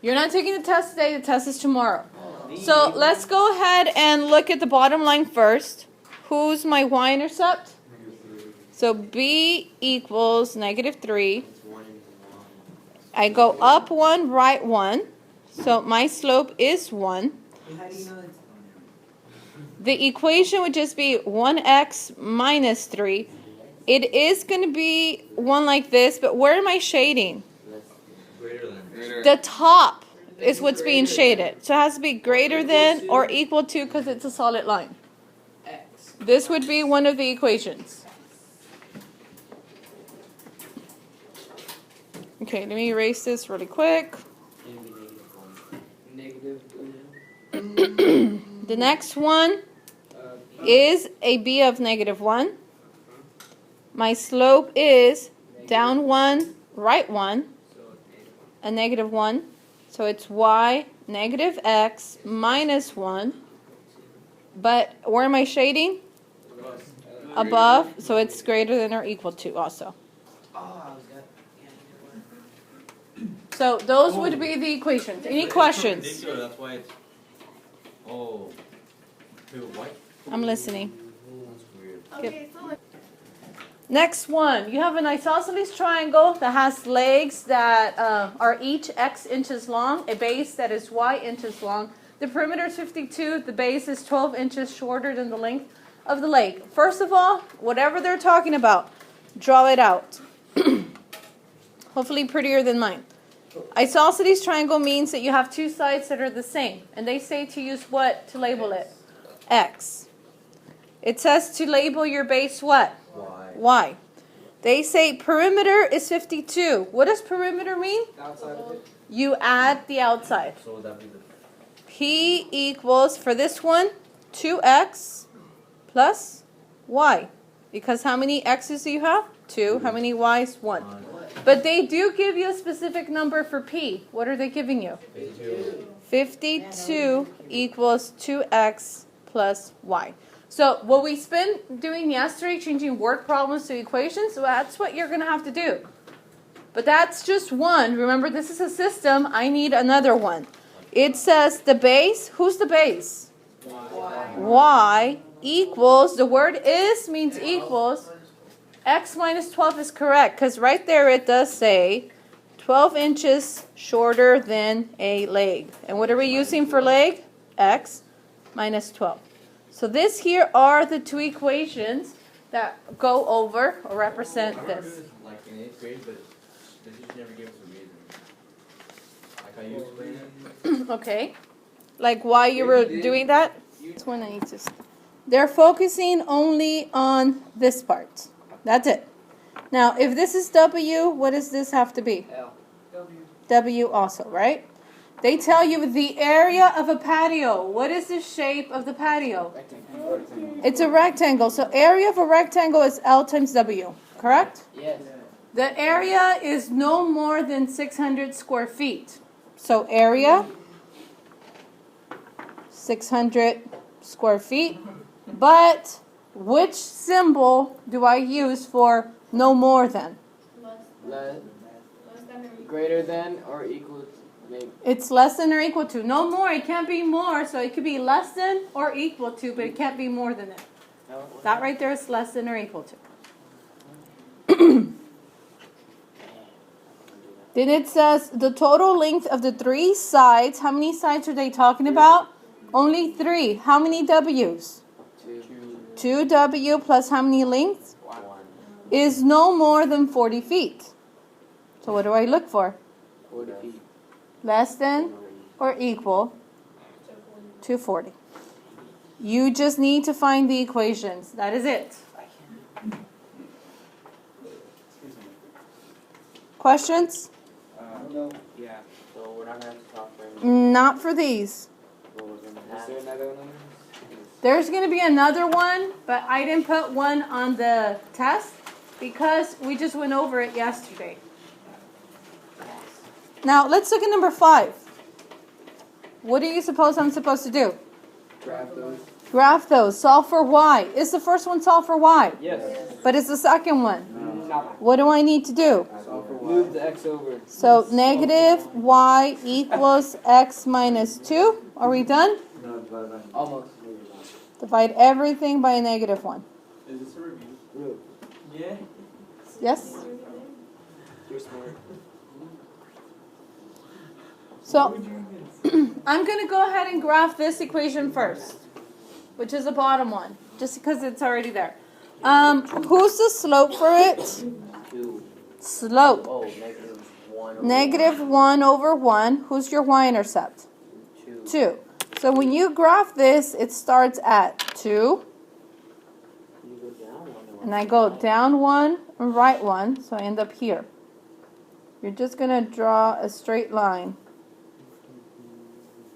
You're not taking the test today. The test is tomorrow. So let's go ahead and look at the bottom line first. Who's my y-intercept? So b equals -3. I go up 1, right 1. So my slope is 1. The equation would just be 1x minus 3. It is going to be one like this, but where am I shading? The top is what's being shaded. So it has to be greater than or equal to, because it's a solid line. This would be one of the equations. Okay, let me erase this really quick. The next one is a b of -1. My slope is down 1, right 1, a -1. So it's y negative x minus 1. But where am I shading? Above, so it's greater than or equal to also. So those would be the equations. Any questions? That's why it's I'm listening. Okay, next one. You have an isosceles triangle that has legs that are each x inches long, a base that is y inches long. The perimeter is 52. The base is 12 inches shorter than the length of the leg. First of all, whatever they're talking about, draw it out. Hopefully prettier than mine. Isosceles triangle means that you have two sides that are the same. And they say to use what to label it? X. It says to label your base what? Y. They say perimeter is 52. What does perimeter mean? Outside of it. You add the outside. So would that be the P equals, for this one, 2x plus y. Because how many x's do you have? 2. How many y's? 1. But they do give you a specific number for P. What are they giving you? 52 equals 2x plus y. So what we've been doing yesterday, changing word problems to equations, so that's what you're going to have to do. But that's just one. Remember, this is a system. I need another one. It says the base. Who's the base? Y equals, the word is means equals. X minus 12 is correct, because right there it does say 12 inches shorter than a leg. And what are we using for leg? X minus 12. So this here are the two equations that go over or represent this. like in 8th grade, but the teacher never gave us a reason. Like how you explain it. Okay. Like why you were doing that? This one I need to. They're focusing only on this part. That's it. Now, if this is W, what does this have to be? L. W also, right? They tell you the area of a patio. What is the shape of the patio? Rectangle. It's a rectangle. So area of a rectangle is L times W, correct? Yes. The area is no more than 600 square feet. So area, 600 square feet. But which symbol do I use for no more than? Greater than or equal to, maybe. It's less than or equal to. No more. It can't be more. So it could be less than or equal to, but it can't be more than it. No? That right there is less than or equal to. Then it says the total length of the three sides. How many sides are they talking about? Only 3. How many W's? 2. 2W plus how many lengths? 1. Is no more than 40 feet. So what do I look for? 40 feet. Less than or equal to 40. You just need to find the equations. That is it. Questions? No. Yeah. So we're not going to have to talk for any. Not for these. Is there another one? There's going to be another one, but I didn't put one on the test because we just went over it yesterday. Now, let's look at number 5. What do you suppose I'm supposed to do? Graph those. Graph those. Solve for y. Is the first one solve for y? Yes. But is the second one? No. What do I need to do? Solve for Move the x over. So negative y equals x minus 2. Are we done? Almost. Divide everything by a negative 1. Is this a review? Move. Yeah. Yes? You're smart. So I'm going to go ahead and graph this equation first, which is the bottom one, just because it's already there. Who's the slope for it? 2. Slope. Oh, negative 1 over Negative 1 over 1. Who's your y-intercept? 2. 2. So when you graph this, it starts at 2. You go down 1 And I go down 1 and right 1, so I end up here. You're just going to draw a straight line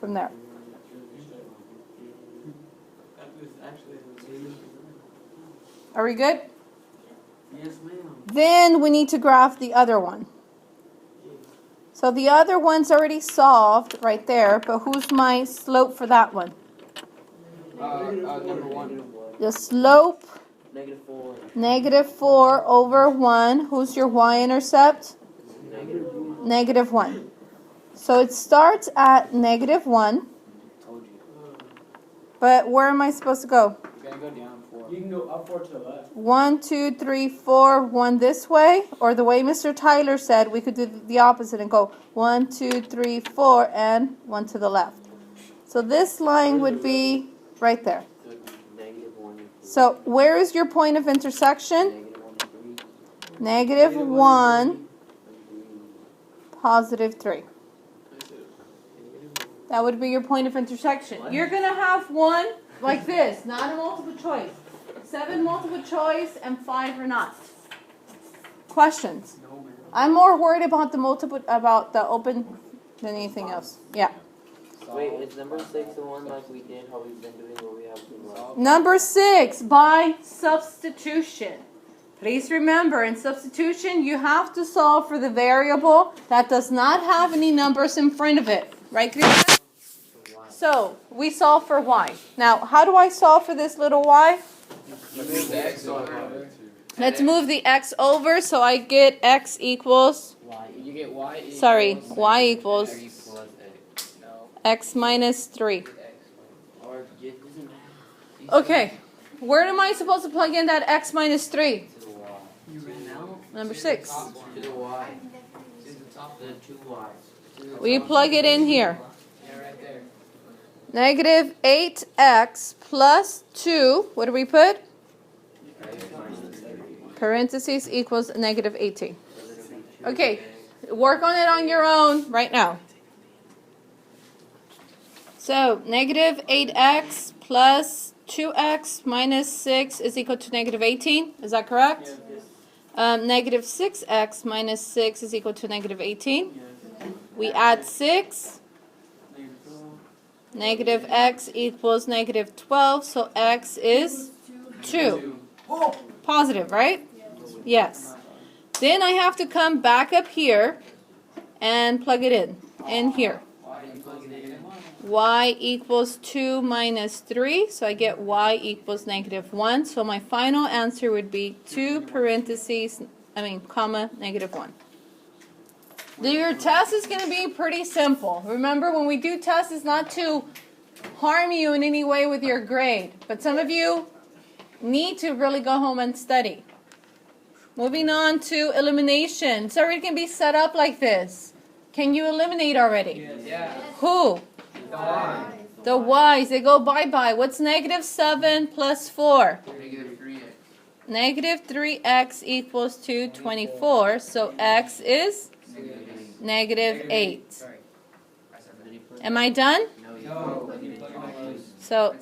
from there. Are we good? Yes, ma'am. Then we need to graph the other one. So the other one's already solved right there, but who's my slope for that one? Number 1. The slope, Negative 4. negative 4 over 1. Who's your y-intercept? Negative 1. Negative 1. So it starts at negative 1, Told you. but where am I supposed to go? You gotta go down 4. You can go up 4 to the left. 1, 2, 3, 4, 1 this way, or the way Mr. Tyler said, we could do the opposite and go 1, 2, 3, 4, and 1 to the left. So this line would be right there. So it'd be negative 1 and 3. So where is your point of intersection? Negative 1 and 3. Negative 1, positive 3. That would be your point of intersection. You're going to have one like this, not a multiple choice. 7 multiple choice and 5 are not. Questions? I'm more worried about the open than anything else. Yeah. Wait, is number 6 the one like we did, how we've been doing where we have to solve? Number 6, by substitution. Please remember, in substitution, you have to solve for the variable that does not have any numbers in front of it. Right, Christian? So, we solve for y. Now, how do I solve for this little y? Let's move the x over so I get x equals... You get y equals... Sorry, y equals x. No. x minus 3. Or it doesn't matter. Okay, where am I supposed to plug in that x minus 3? To the y. You ran out? Number 6. To the y. To the top of the 2 y's. We plug it in here. Yeah, right there. Negative 8x plus 2, what do we put? Parentheses equals negative 18. Okay, work on it on your own right now. So, negative 8x plus 2x minus 6 is equal to negative 18. Is that correct? Negative 6x minus 6 is equal to negative 18. We add 6. Negative x equals negative 12, so x is 2. Positive, right? Yes. Then I have to come back up here and plug it in here. Y equals 2 minus 3, so I get y equals negative 1. So my final answer would be 2 parentheses, comma, negative 1. Your test is going to be pretty simple. Remember, when we do tests, it's not to harm you in any way with your grade. But some of you need to really go home and study. Moving on to elimination. So it can be set up like this. Can you eliminate already? Yeah. Who? The y's. They go bye-bye. What's negative 7 plus 4? Negative 3x. Negative 3x equals to 24. So x is negative 8. Am I done? No. So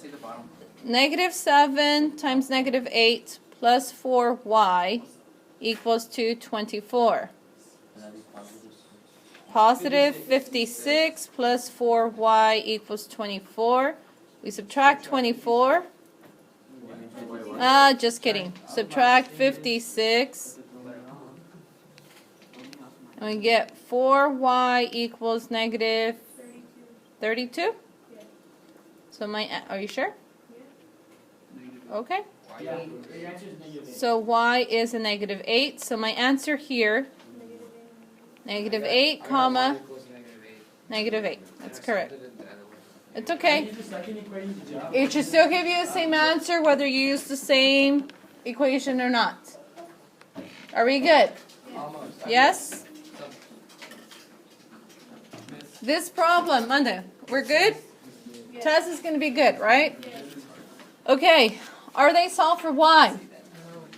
negative 7 times negative 8 plus 4y equals to 24. Positive 56 plus 4y equals 24. We subtract 24. Just kidding. Subtract 56. And we get 4y equals negative 32. So are you sure? Okay. So y is a negative 8. So my answer here Negative 8, comma, Y equals -8. negative 8. That's correct. I did it the other way. It's okay. It should still give you the same answer whether you use the same equation or not. Are we good? Almost. Yes? This problem, Monday, we're good? Test is going to be good, right? Okay. Are they solved for y?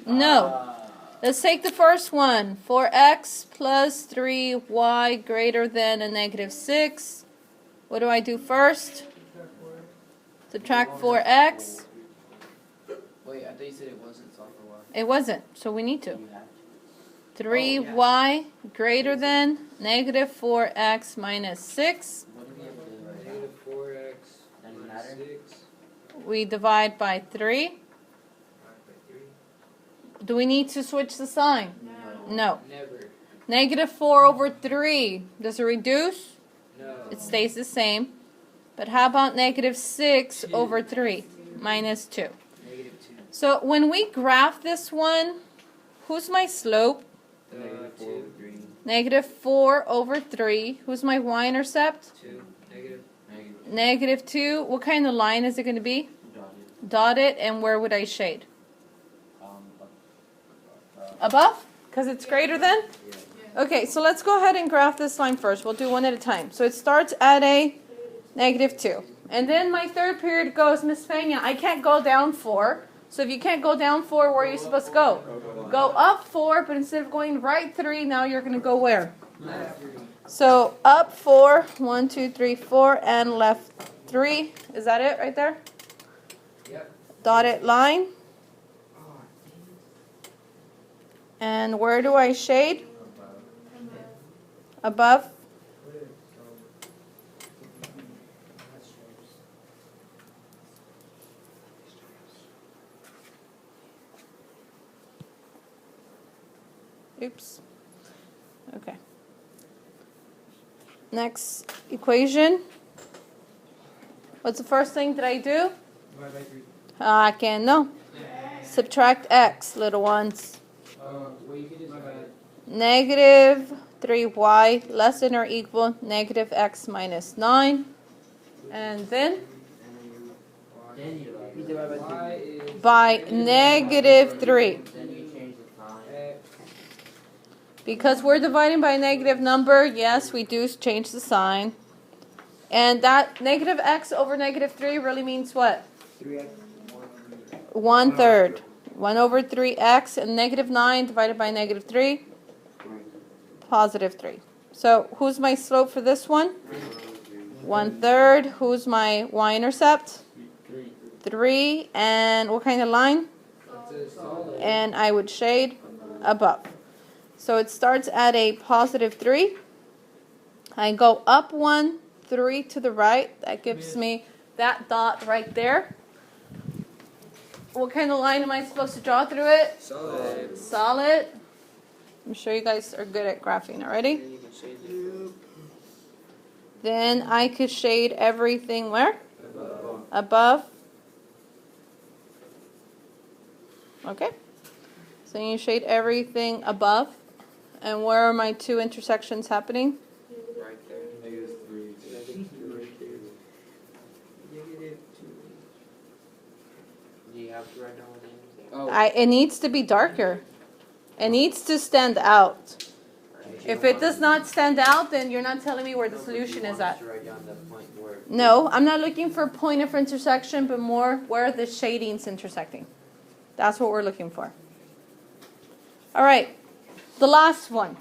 No. Let's take the first one. 4x plus 3y greater than a negative 6. What do I do first? Subtract 4x. Wait, I thought you said it wasn't solved for y. It wasn't, so we need to. You have 3y greater than negative 4x minus 6. What do we have to do right now? Negative 4x Doesn't minus matter. 6. We divide by 3. Divide by 3. Do we need to switch the sign? No. Never. Negative 4 over 3. Does it reduce? No. It stays the same. But how about negative 6 over 3? Minus 2. Negative 2. So when we graph this one, who's my slope? Negative 4 2. over 3. Negative 4 over 3. Who's my y-intercept? 2. Negative. Negative 2. What kind of line is it going to be? Dotted. Dotted, and where would I shade? Up. Above? Because it's greater than? Yeah. Okay, so let's go ahead and graph this line first. We'll do one at a time. So it starts at a negative 2. And then my third period goes, Miss Peña, I can't go down 4. So if you can't go down 4, where are you supposed to go? Go up 4, but instead of going right 3, now you're going to go where? So up 4, 1, 2, 3, 4, and left 3. Is that it right there? Yep. Dotted line. And where do I shade? Above. Oops. Okay. Next equation. What's the first thing that I do? Divide by 3. I can no. Subtract x, little ones. Well, you can just divide. Negative 3y less than or equal negative x minus 9. And then Then you divide by Y 3. is by negative 3. Then you change the sign. x. Because we're dividing by a negative number, yes, we do change the sign. And that negative x over negative 3 really means what? 3x. 1/3. 1 over 3x and negative 9 divided by negative 3. Positive 3. So who's my slope for this one? 1/3. Who's my y-intercept? 3. And what kind of line? That's a solid. And I would shade above. So it starts at a positive 3. I go up 1, 3 to the right. That gives me that dot right there. What kind of line am I supposed to draw through it? Solid. Solid. I'm sure you guys are good at graphing already. Then you can shade it. Then I could shade everything where? Above. Above. Okay. So you shade everything above. And where are my two intersections happening? Right there. Negative 3. Negative 2 right there. Negative 2. Do you have to write down what the answer is? Oh. It needs to be darker. It needs to stand out. If it does not stand out, then you're not telling me where the solution is at. Write down the point where. No, I'm not looking for point of intersection, but more where the shading's intersecting. That's what we're looking for. All right, the last one.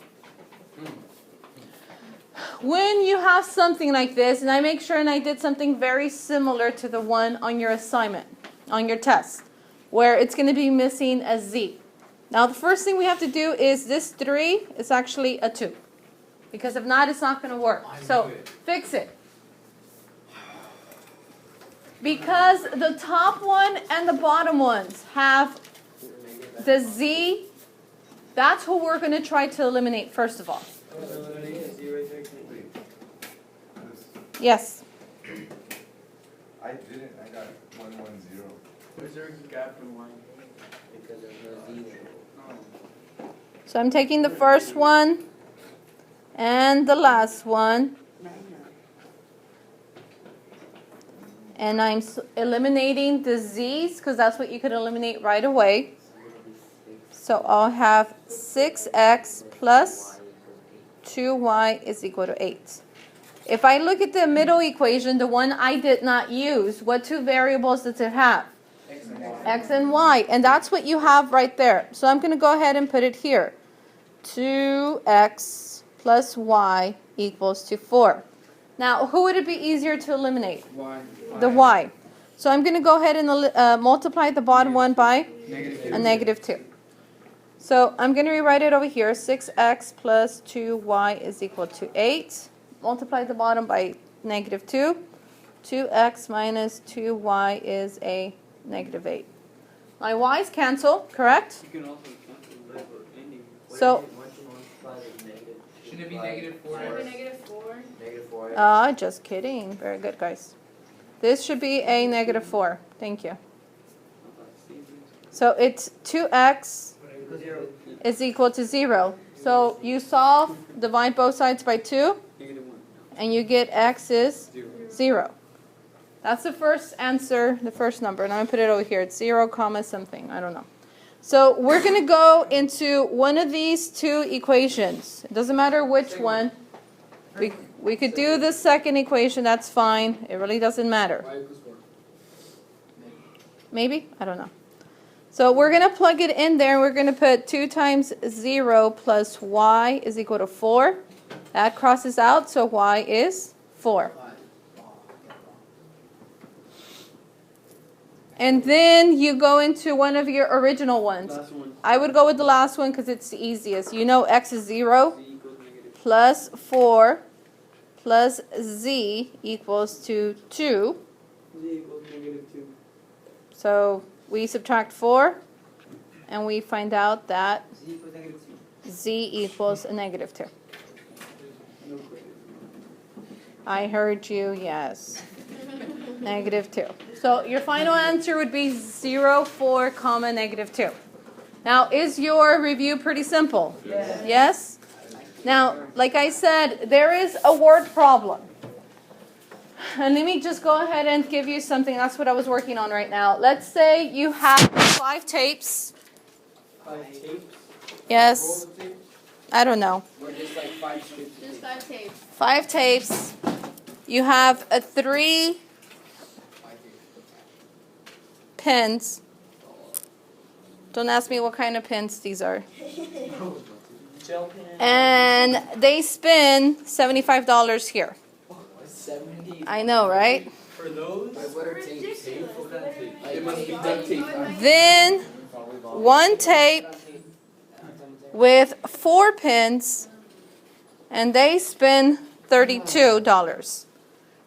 When you have something like this, and I make sure and I did something very similar to the one on your assignment, on your test, where it's going to be missing a z. Now, the first thing we have to do is this 3 is actually a 2. Because if not, it's not going to work. So, fix it. Because the top one and the bottom ones have the z, that's who we're going to try to eliminate first of all. Yes. I didn't. I got 110. Was there a gap in y? Because there's no z there. So I'm taking the first one And the last one. And I'm eliminating the z's because that's what you could eliminate right away. So I'll have 6x plus 2y is equal to 8. If I look at the middle equation, the one I did not use, what two variables does it have? X and y. And that's what you have right there. So I'm going to go ahead and put it here. 2x plus y equals to 4. Now, who would it be easier to eliminate? Y. The y. So I'm going to go ahead and multiply the bottom one by a negative 2. So I'm going to rewrite it over here. 6x plus 2y is equal to 8. Multiply the bottom by negative 2. 2x minus 2y is a negative 8. My y's cancel, correct? You can also cancel that or any. So, Shouldn't it be negative 4? Negative 4. Negative 4. just kidding. Very good, guys. This should be a negative 4. Thank you. So it's 2x is equal to 0. So you solve, divide both sides by 2, Negative 1. and you get x is 0. 0. That's the first answer, the first number. And I'm going to put it over here. It's 0 comma something. I don't know. So we're going to go into one of these two equations. It doesn't matter which one. We could do the second equation. That's fine. It really doesn't matter. Y equals 4. Maybe? I don't know. So we're going to plug it in there. We're going to put 2 times 0 plus y is equal to 4. That crosses out, so y is 4. And then you go into one of your original ones. Last one. I would go with the last one because it's the easiest. You know x is 0 Z equals negative. plus 4 plus z equals to 2. Z equals negative 2. So we subtract 4 and we find out that Z equals negative 2. z equals a negative 2. No question. I heard you, yes. Negative 2. So your final answer would be 0, 4, comma, negative 2. Now, is your review pretty simple? Yes? Now, like I said, there is a word problem. And let me just go ahead and give you something. That's what I was working on right now. Let's say you have 5 tapes. 5 tapes? Yes. I don't know. Or just like 5 strips? Just 5 tapes. 5 tapes. You have 3 pins. Don't ask me what kind of pins these are. Gel pen. And they spin $75 here. 70. I know, right? For those? What are tapes? What kind of tape? It must be duct tape. Then 1 tape with 4 pins, and they spin $32.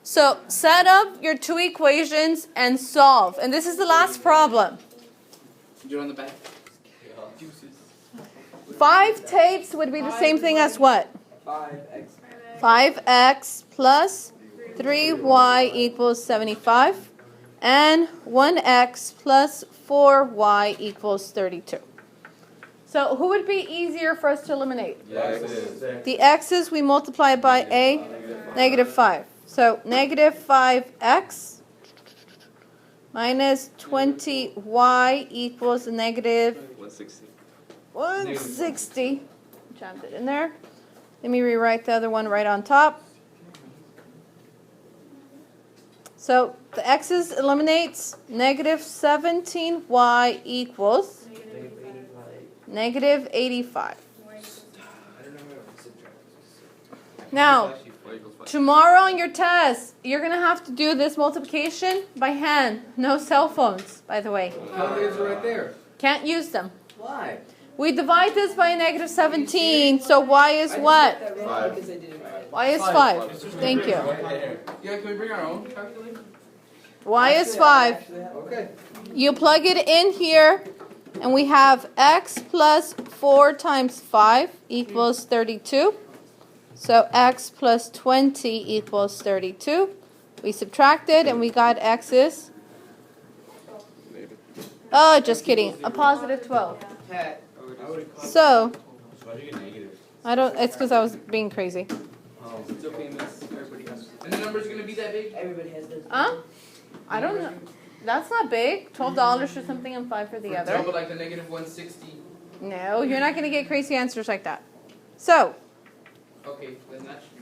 So set up your 2 equations and solve. And this is the last problem. Do it on the back. Juices. 5 tapes would be the same thing as what? 5x. 5x plus 3y equals 75. And 1x plus 4y equals 32. So who would be easier for us to eliminate? The x's we multiply by a negative 5. So negative 5x minus 20y equals a negative 160. 160. Jammed it in there. Let me rewrite the other one right on top. So the x's eliminates. Negative 17y equals negative 85. Now, tomorrow on your test, you're going to have to do this multiplication by hand. No cell phones, by the way. Calculators are right there. Can't use them. Why? We divide this by a negative 17, so y is what? 5. Y is 5. Thank you. Yeah, can we bring our own calculator? Y is 5. Okay. You plug it in here, and we have x plus 4 times 5 equals 32. So x plus 20 equals 32. We subtracted, and we got x is... Oh, just kidding. A positive 12. So, I don't. It's because I was being crazy. Oh. It's okay, miss. Everybody has. And the number's gonna be that big? Everybody has this. I don't know. That's not big. $12 for something and $5 for the other. Double like the negative 160. No, you're not gonna get crazy answers like that. So, Okay, then that should